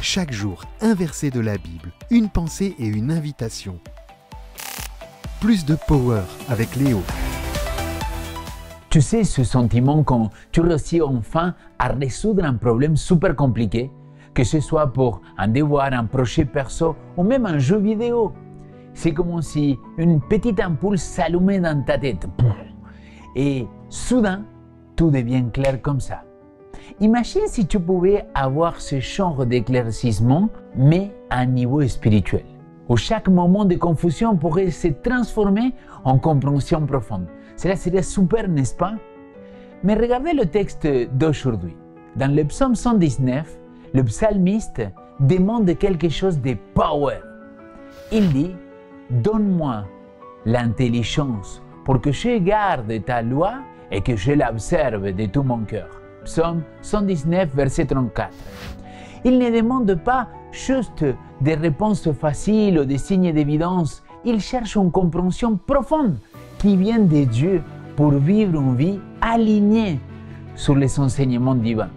Chaque jour, un verset de la Bible, une pensée et une invitation. Plus de power avec Léo. Tu sais ce sentiment quand tu réussis enfin à résoudre un problème super compliqué, que ce soit pour un devoir, un projet perso ou même un jeu vidéo. C'est comme si une petite ampoule s'allumait dans ta tête. Et soudain, tout devient clair comme ça. Imagine si tu pouvais avoir ce genre d'éclaircissement, mais à un niveau spirituel, où chaque moment de confusion pourrait se transformer en compréhension profonde. Cela serait super, n'est-ce pas? Mais regardez le texte d'aujourd'hui. Dans le psaume 119, le psalmiste demande quelque chose de power. Il dit « Donne-moi l'intelligence pour que je garde ta loi et que je l'observe de tout mon cœur. » Psaume 119, verset 34. Il ne demande pas juste des réponses faciles ou des signes d'évidence. Il cherche une compréhension profonde qui vient de Dieu pour vivre une vie alignée sur les enseignements divins.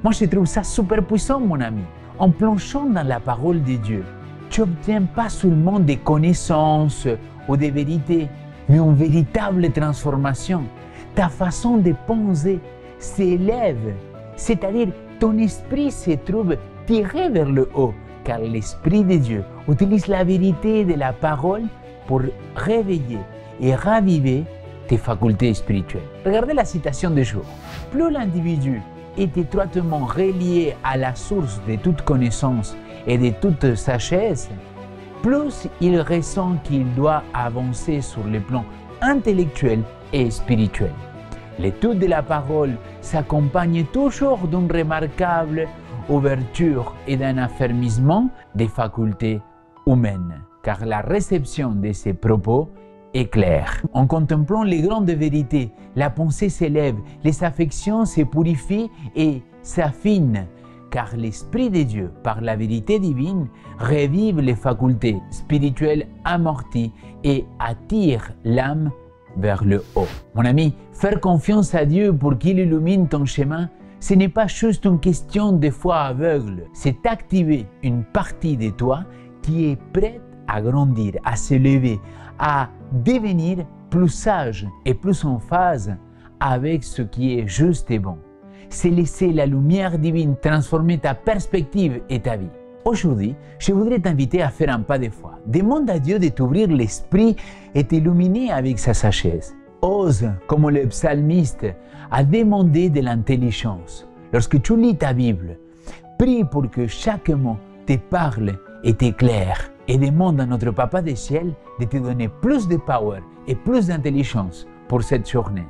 Moi, je trouve ça super puissant, mon ami. En plongeant dans la parole de Dieu, tu n'obtiens pas seulement des connaissances ou des vérités, mais une véritable transformation. Ta façon de penser s'élève, c'est-à-dire ton esprit se trouve tiré vers le haut, car l'Esprit de Dieu utilise la vérité de la parole pour réveiller et raviver tes facultés spirituelles. Regardez la citation du jour. Plus l'individu est étroitement relié à la source de toute connaissance et de toute sagesse, plus il ressent qu'il doit avancer sur le plan intellectuel et spirituel. L'étude de la parole s'accompagne toujours d'une remarquable ouverture et d'un affermissement des facultés humaines, car la réception de ces propos est claire. En contemplant les grandes vérités, la pensée s'élève, les affections se purifient et s'affinent, car l'Esprit de Dieu, par la vérité divine, revive les facultés spirituelles amorties et attire l'âme vers le haut. Mon ami, faire confiance à Dieu pour qu'il illumine ton chemin, ce n'est pas juste une question de foi aveugle, c'est activer une partie de toi qui est prête à grandir, à s'élever, à devenir plus sage et plus en phase avec ce qui est juste et bon. C'est laisser la lumière divine transformer ta perspective et ta vie. Aujourd'hui, je voudrais t'inviter à faire un pas de foi. Demande à Dieu de t'ouvrir l'esprit et t'illuminer avec sa sagesse. Ose, comme le psalmiste, à demander de l'intelligence. Lorsque tu lis ta Bible, prie pour que chaque mot te parle et t'éclaire. Et demande à notre Papa des ciels de te donner plus de power et plus d'intelligence pour cette journée.